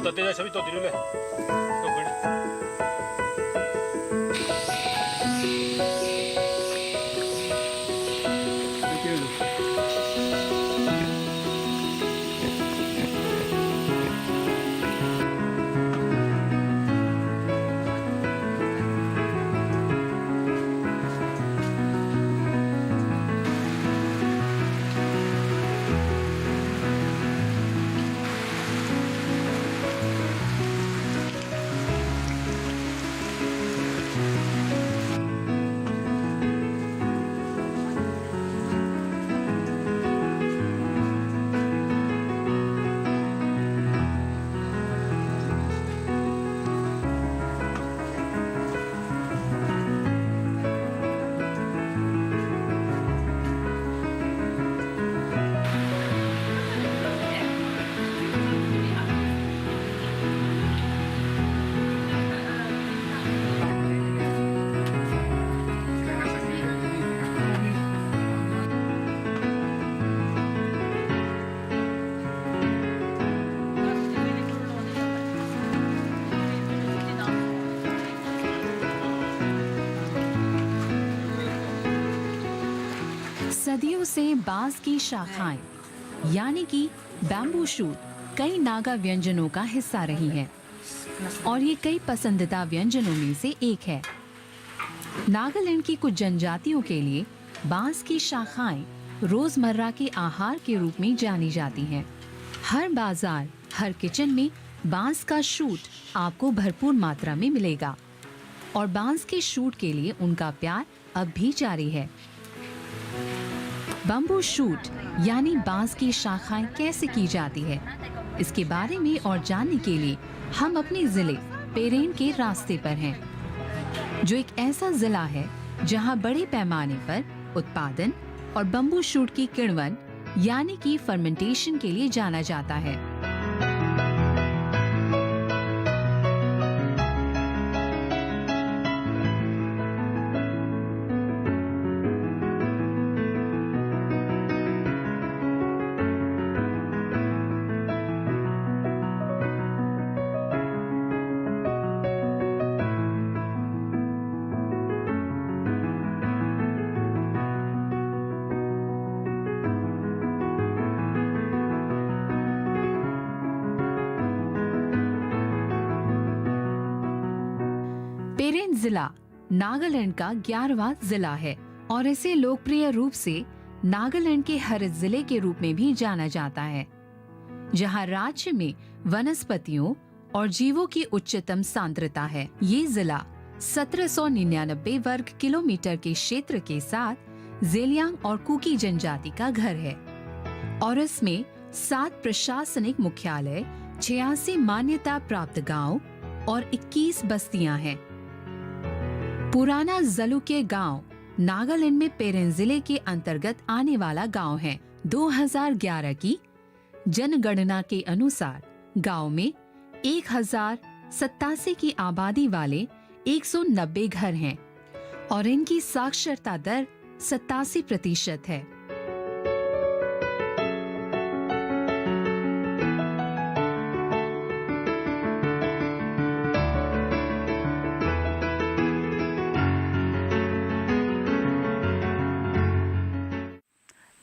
तेजा सभी तो दिलू ले तो बड़ी सदियों से बांस की शाखाएं यानी कि बैम्बू शूट कई नागा व्यंजनों का हिस्सा रही है और ये कई पसंदीदा व्यंजनों में से एक है। नागालैंड की कुछ जनजातियों के लिए बांस की शाखाएं रोजमर्रा के आहार के रूप में जानी जाती हैं। हर बाजार, हर किचन में बांस का शूट आपको भरपूर मात्रा में मिलेगा और बांस के शूट के लिए उनका प्यार अब भी जारी है। बम्बू शूट यानी बांस की शाखाएं कैसे की जाती है, इसके बारे में और जानने के लिए हम अपने जिले पेरेन के रास्ते पर हैं, जो एक ऐसा जिला है जहां बड़े पैमाने पर उत्पादन और बम्बू शूट की किण्वन यानी कि फर्मेंटेशन के लिए जाना जाता है। पेरेन जिला नागालैंड का 11वां जिला है और इसे लोकप्रिय रूप से नागालैंड के हरित जिले के रूप में भी जाना जाता है, जहां राज्य में वनस्पतियों और जीवों की उच्चतम सांद्रता है। ये जिला 1799 वर्ग किलोमीटर के क्षेत्र के साथ जेलियांग और कुकी जनजाति का घर है और इसमें 7 प्रशासनिक मुख्यालय, 86 मान्यता प्राप्त गांव और 21 बस्तियां हैं। पुराना जलुके गांव नागालैंड में पेरेन जिले के अंतर्गत आने वाला गांव है। 2011 की जनगणना के अनुसार गांव में 1087 की आबादी वाले 190 घर हैं और इनकी साक्षरता दर 87% है।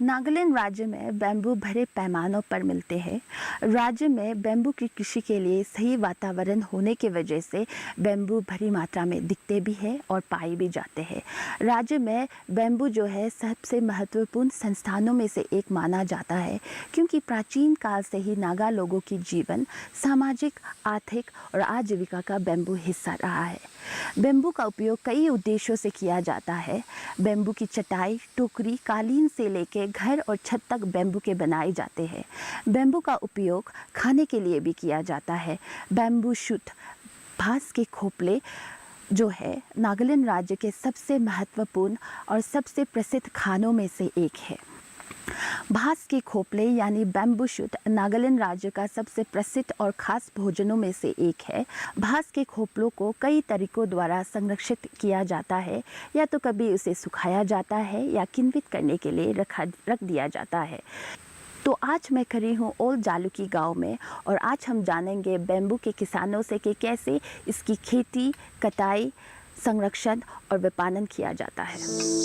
नागालैंड राज्य में बैम्बू बड़े पैमानों पर मिलते हैं। राज्य में बैम्बू की कृषि के लिए सही वातावरण होने की वजह से बैम्बू बड़ी मात्रा में दिखते भी हैं और पाए भी जाते हैं। राज्य में बैम्बू जो है सबसे महत्वपूर्ण संस्थानों में से एक माना जाता है, क्योंकि प्राचीन काल से ही नागा लोगों की जीवन, सामाजिक, आर्थिक और आजीविका का बैम्बू हिस्सा रहा है। बैम्बू का उपयोग कई उद्देश्यों से किया जाता है। बैम्बू की चटाई, टोकरी, कालीन से लेकर घर और छत तक बैम्बू के बनाए जाते हैं। बैम्बू का उपयोग खाने के लिए भी किया जाता है। बैम्बू शूट, बांस के खोपले जो है नागालैंड राज्य के सबसे महत्वपूर्ण और सबसे प्रसिद्ध खानों में से एक है। बांस के खोपले यानी बैम्बू शूट नागालैंड राज्य का सबसे प्रसिद्ध और खास भोजनों में से एक है। बांस के खोपलों को कई तरीकों द्वारा संरक्षित किया जाता है, या तो कभी उसे सुखाया जाता है या किण्वित करने के लिए रख दिया जाता है। तो आज मैं खड़ी हूँ ओल्ड जालुकी गांव में और आज हम जानेंगे बेम्बू के किसानों से कि कैसे इसकी खेती, कटाई, संरक्षण और विपणन किया जाता है।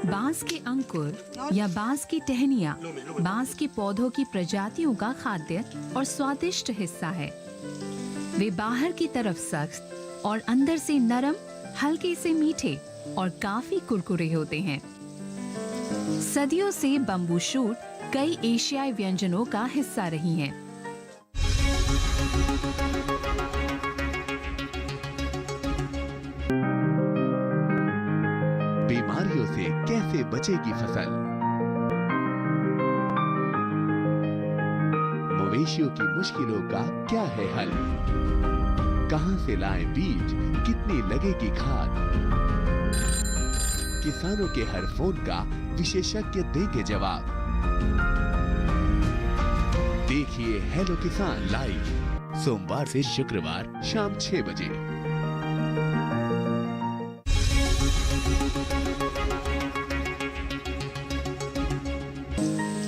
बांस के अंकुर या बांस की टहनियाँ बांस के पौधों की प्रजातियों का खाद्य और स्वादिष्ट हिस्सा है। वे बाहर की तरफ सख्त और अंदर से नरम, हल्के से मीठे और काफी कुरकुरे होते हैं। सदियों से बम्बू शूट कई एशियाई व्यंजनों का हिस्सा रही हैं। बीमारियों से कैसे बचेगी फसल? मवेशियों की मुश्किलों का क्या है हल? कहां से लाएं बीज, कितनी लगेगी खाद? किसानों के हर फोन का विशेषज्ञ देंगे जवाब। देखिए हेलो किसान लाइव सोमवार से शुक्रवार शाम 6 बजे।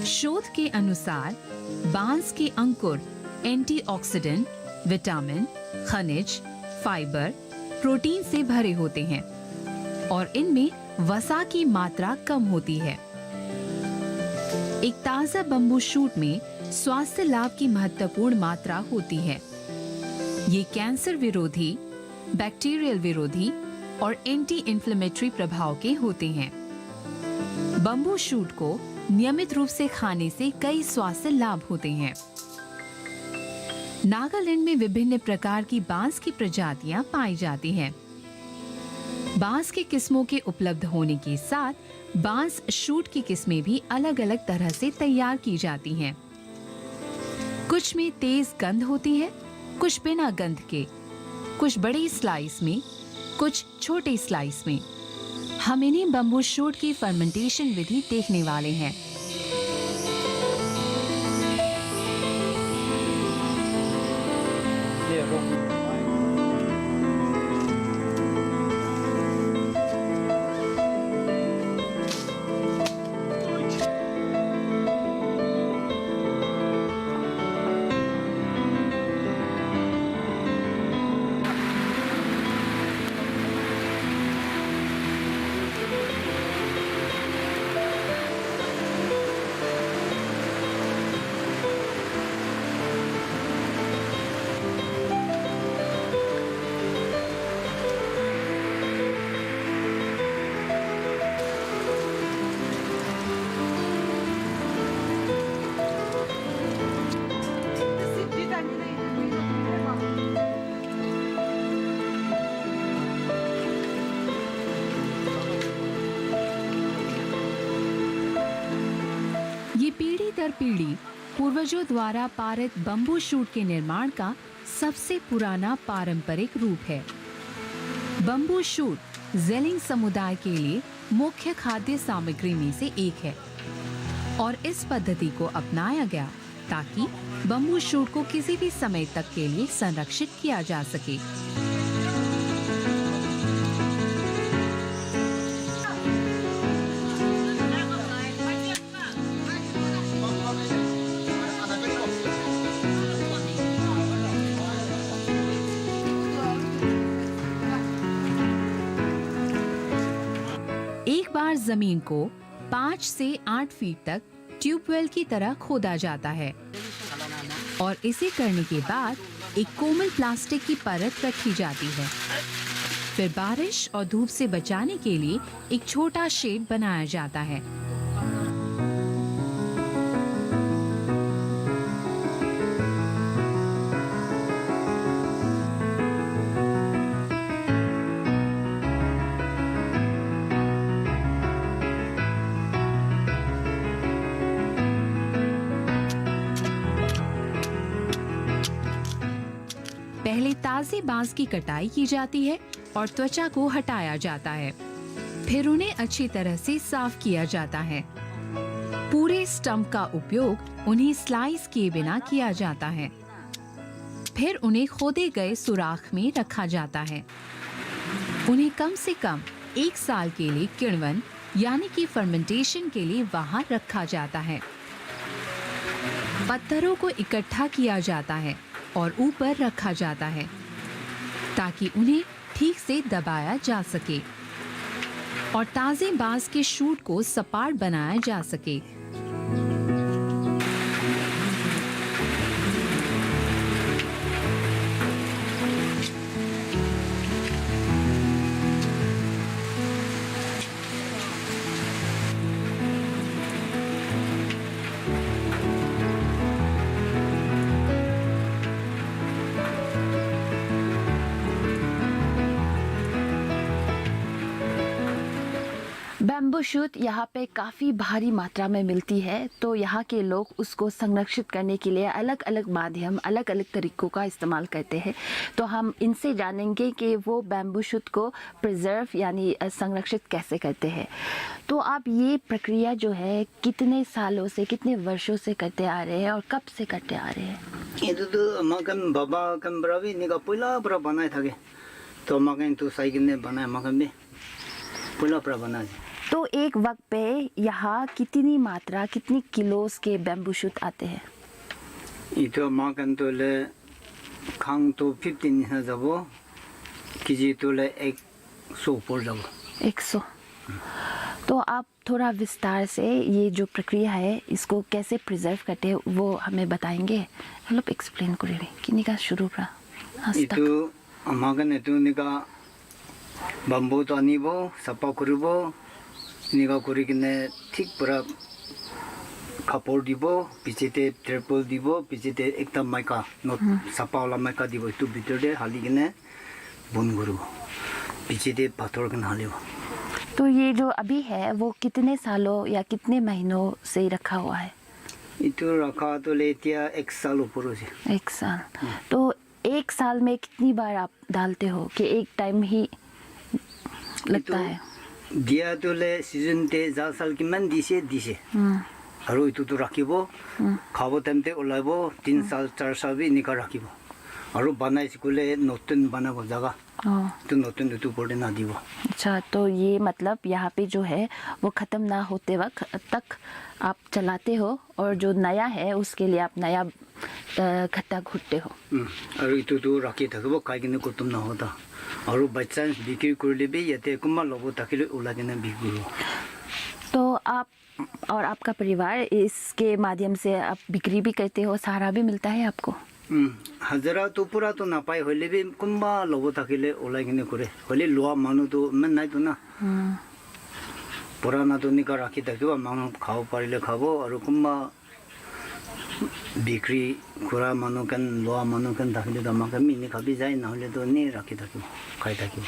शोध के अनुसार बांस के अंकुर एंटीऑक्सीडेंट, विटामिन, खनिज, फाइबर, प्रोटीन से भरे होते हैं और इनमें वसा की मात्रा कम होती है। एक ताजा बम्बू शूट में स्वास्थ्य लाभ की महत्वपूर्ण मात्रा होती है। ये कैंसर विरोधी, बैक्टीरियल विरोधी और एंटी इन्फ्लेमेटरी प्रभाव के होते हैं। बम्बू शूट को नियमित रूप से खाने से कई स्वास्थ्य लाभ होते हैं। नागालैंड में विभिन्न प्रकार की बांस की प्रजातियां पाई जाती हैं। बांस की किस्मों के उपलब्ध होने के साथ बांस शूट की किस्में भी अलग अलग तरह से तैयार की जाती हैं। कुछ में तेज गंध होती है, कुछ बिना गंध के, कुछ बड़ी स्लाइस में, कुछ छोटे स्लाइस में। हम इन्हें बम्बू शूट की फर्मेंटेशन विधि देखने वाले हैं। दर पीढ़ी पूर्वजों द्वारा पारित बम्बू शूट के निर्माण का सबसे पुराना पारंपरिक रूप है। बम्बू शूट ज़ेलिंग समुदाय के लिए मुख्य खाद्य सामग्री में से एक है और इस पद्धति को अपनाया गया ताकि बम्बू शूट को किसी भी समय तक के लिए संरक्षित किया जा सके। एक बार जमीन को 5 से 8 फीट तक ट्यूबवेल की तरह खोदा जाता है और इसे करने के बाद एक कोमल प्लास्टिक की परत रखी जाती है। फिर बारिश और धूप से बचाने के लिए एक छोटा शेड बनाया जाता है। पहले ताजे बांस की कटाई की जाती है और त्वचा को हटाया जाता है। फिर उन्हें अच्छी तरह से साफ किया जाता है। पूरे स्टंप का उपयोग उन्हें स्लाइस किए बिना किया जाता है। फिर उन्हें खोदे गए सुराख में रखा जाता है। उन्हें कम से कम 1 साल के लिए किण्वन यानी कि फर्मेंटेशन के लिए वहां रखा जाता है। पत्थरों को इकट्ठा किया जाता है और ऊपर रखा जाता है ताकि उन्हें ठीक से दबाया जा सके और ताजे बांस के शूट को सपाट बनाया जा सके। बैम्बू शूट यहाँ पे काफ़ी भारी मात्रा में मिलती है, तो यहाँ के लोग उसको संरक्षित करने के लिए अलग अलग माध्यम, अलग अलग तरीक़ों का इस्तेमाल करते हैं। तो हम इनसे जानेंगे कि वो बैम्बू शूट को प्रिजर्व यानी संरक्षित कैसे करते हैं। तो आप ये प्रक्रिया जो है कितने सालों से, कितने वर्षों से करते आ रहे हैं और कब से करते आ रहे हैं? 이것도 막은 바바 깜브라비 네가 뿌라뿌라 बनाए थाके तो मगन तो साइकिल ने बनाए मगन भी 뿌라뿌라 बनाए। तो एक वक्त पे यहाँ कितनी मात्रा, कितनी किलोस के बैम्बू शूट आते हैं? 이또 मगन तो ले खांग तो 15 है जब वो किसी तो ले 100 पर जब 100। तो आप थोड़ा विस्तार से ये जो प्रक्रिया है इसको कैसे प्रिजर्व करते हैं वो हमें बताएंगे? मतलब एक्सप्लेन करेंगे कि निका शुरू रा 이또 मगन तो निका बम्बू तो आनीबो सपा करूबो निका करी किने ठीक पूरा कपड़ दीबो पीछे ते ट्रिपल दीबो पीछे ते एकदम माइका नोट सपा वाला माइका दीबो तो भीतर दे हाली किने बंद करूबो पीछे ते पत्थर किने हालिबो। तो ये जो अभी है वो कितने सालों या कितने महीनों से रखा हुआ है? इतो रखा तो लेतिया 1 साल ऊपर से। 1 साल। तो 1 साल में कितनी बार आप डालते हो कि एक टाइम ही लगता है? दिया तो ले सीजन ते 4 साल की मन दिसे और इतो तो रखिबो खाबो टाइम ते ओलाबो 3 साल 4 साल भी निका रखिबो और बनाई स्कूले नतुन बनाबो जगह तो नतुन तो पड़े ना दीबो। अच्छा, तो ये मतलब यहाँ पे जो है वो ख़त्म ना होते वक्त तक आप चलाते हो और जो नया है उसके लिए आप नया खट्टा घुटते हो। और इतो तो रखी थकबो काई किने को तुम ना होता और बाय चांस बिक्री कर ले भी यते कुम्मा लोगो ताकिले उला किने बिक्री। तो आप और आपका परिवार इसके माध्यम से आप बिक्री भी करते हो, सहारा भी मिलता है आपको? हजरा तो पूरा तो ना पाए होले भी कुम्बा लोगो ताकिले उला किने करे होले लोआ मानो तो मैं नहीं तो ना पुराना तो निका रखी थकबो मानो खाओ पारिले खाबो और कुम्बा बिक्री कुरा मानो कन लोआ मानो कन ताकिले तो माका मिनी कभी जाए ना होले तो नहीं रखी थकबो खाई थकबो।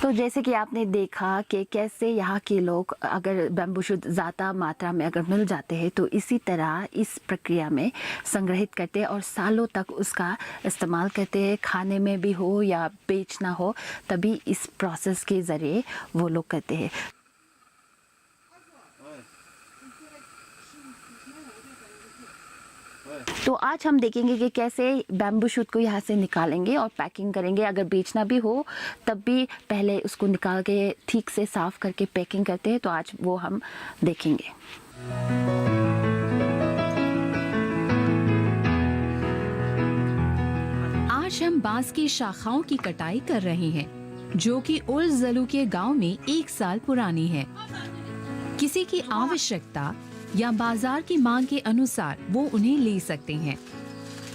तो जैसे कि आपने देखा कि कैसे यहाँ के लोग अगर बैम्बू शूट ज़्यादा मात्रा में अगर मिल जाते हैं तो इसी तरह इस प्रक्रिया में संग्रहित करते हैं और सालों तक उसका इस्तेमाल करते हैं, खाने में भी हो या बेचना हो तभी इस प्रोसेस के ज़रिए वो लोग करते हैं। तो आज हम देखेंगे कि कैसे बैम्बू शूट को यहाँ से निकालेंगे और पैकिंग करेंगे। अगर बेचना भी हो तब भी पहले उसको निकाल के ठीक से साफ करके पैकिंग करते हैं, तो आज वो हम देखेंगे। आज हम बांस की शाखाओं की कटाई कर रहे हैं जो कि उल जलू के गांव में 1 साल पुरानी है। किसी की आवश्यकता या बाजार की मांग के अनुसार वो उन्हें ले सकते हैं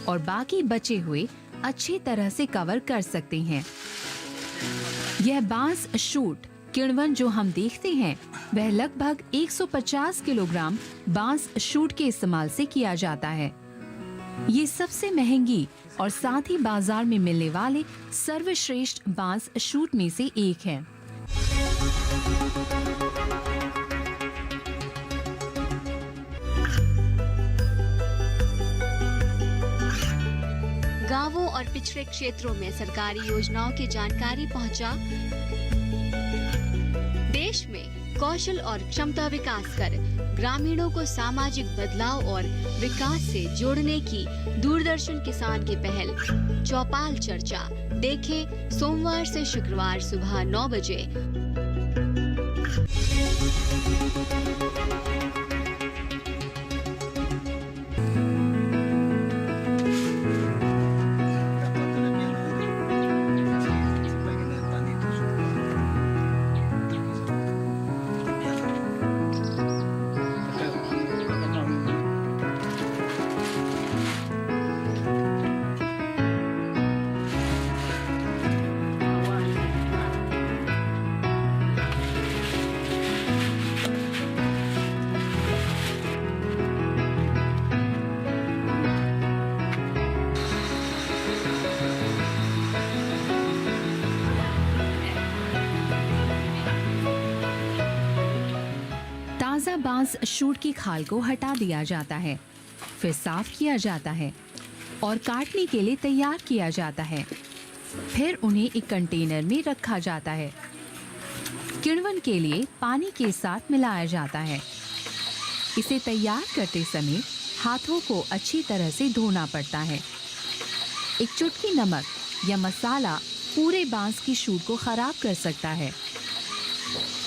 और बाकी बचे हुए अच्छी तरह से कवर कर सकते हैं। यह बांस शूट किण्वन जो हम देखते हैं वह लगभग 150 किलोग्राम बांस शूट के इस्तेमाल से किया जाता है। ये सबसे महंगी और साथ ही बाजार में मिलने वाले सर्वश्रेष्ठ बांस शूट में से एक है। गांवों और पिछड़े क्षेत्रों में सरकारी योजनाओं की जानकारी पहुंचा। देश में कौशल और क्षमता विकास कर ग्रामीणों को सामाजिक बदलाव और विकास से जोड़ने की दूरदर्शन किसान की पहल चौपाल चर्चा देखें सोमवार से शुक्रवार सुबह 9 बजे। ताजा बांस शूट की खाल को हटा दिया जाता है, फिर साफ किया जाता है और काटने के लिए तैयार किया जाता है। फिर उन्हें एक कंटेनर में रखा जाता है। किण्वन के लिए पानी के साथ मिलाया जाता है। इसे तैयार करते समय हाथों को अच्छी तरह से धोना पड़ता है। एक चुटकी नमक या मसाला पूरे बांस की शूट को खराब कर सकता है।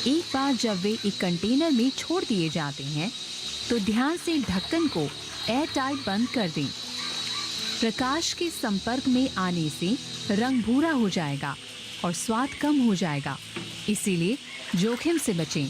एक बार जब वे एक कंटेनर में छोड़ दिए जाते हैं तो ध्यान से ढक्कन को एयर टाइट बंद कर दें। प्रकाश के संपर्क में आने से रंग भूरा हो जाएगा और स्वाद कम हो जाएगा, इसीलिए जोखिम से बचें।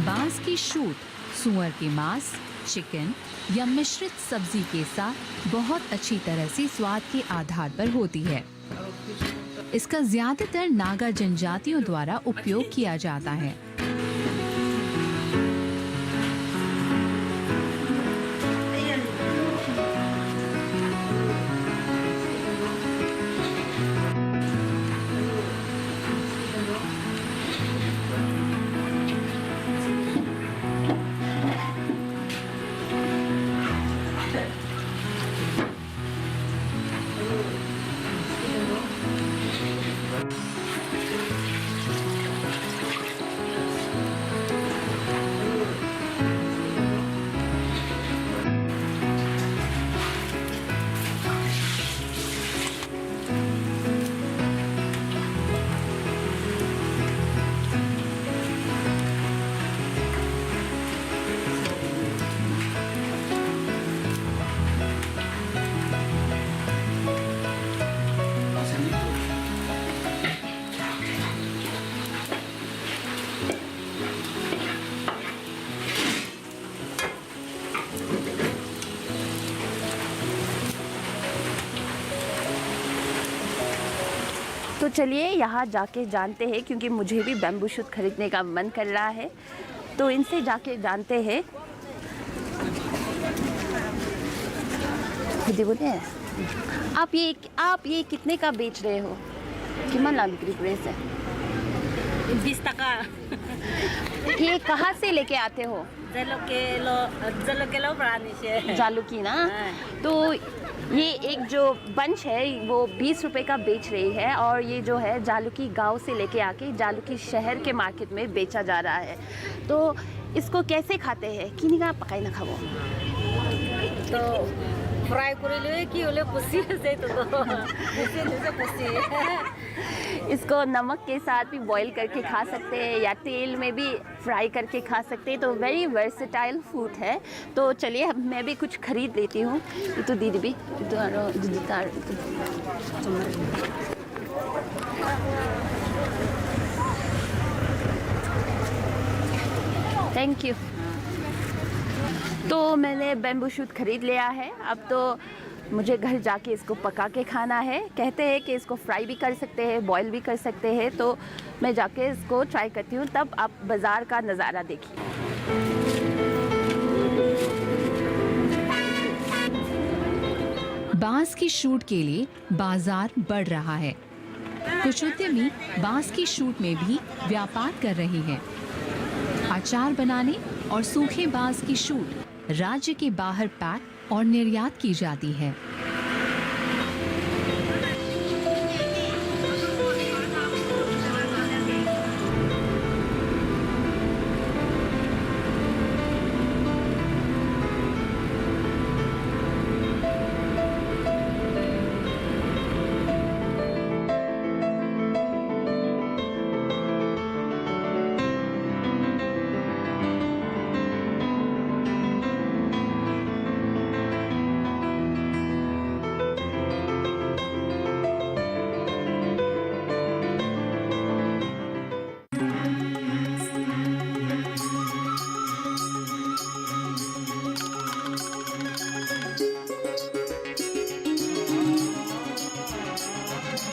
बांस की शूट सुअर के मांस, चिकन या मिश्रित सब्जी के साथ बहुत अच्छी तरह से स्वाद के आधार पर होती है। इसका ज्यादातर नागा जनजातियों द्वारा उपयोग किया जाता है। तो चलिए यहाँ जाके जानते हैं, क्योंकि मुझे भी बैम्बू शूट खरीदने का मन कर रहा है, तो इनसे जाके जानते हैं। खुद ही बोले आप ये कितने का बेच रहे हो? किमान ला बिक्री करे से 20 टका ये कहाँ से लेके आते हो? जलो प्राणी से जालुकी ना। तो ये एक जो बंच है वो 20 रुपए का बेच रही है, और ये जो है जालुकी गांव से लेके आके जालुकी शहर के मार्केट में बेचा जा रहा है। तो इसको कैसे खाते हैं? किनी का पकाई ना खाओ तो फ्राई करिले कि ओले पुसी से तो पुसी इसको नमक के साथ भी बॉईल करके खा सकते हैं या तेल में भी फ्राई करके खा सकते हैं। तो वेरी वर्सेटाइल फूड है। तो चलिए अब मैं भी कुछ खरीद लेती हूँ। तो दीदी भी थैंक यू। तो मैंने बैम्बू शूट खरीद लिया है। अब तो मुझे घर जाके इसको पका के खाना है। कहते हैं कि इसको फ्राई भी कर सकते हैं, बॉईल भी कर सकते हैं। तो मैं जाके इसको ट्राई करती हूँ, तब आप बाज़ार का नज़ारा देखिए। बांस की शूट के लिए बाजार बढ़ रहा है। कुछ उद्यमी बांस की शूट में भी व्यापार कर रहे हैं। अचार बनाने और सूखे बांस की शूट राज्य के बाहर पैक और निर्यात की जाती है।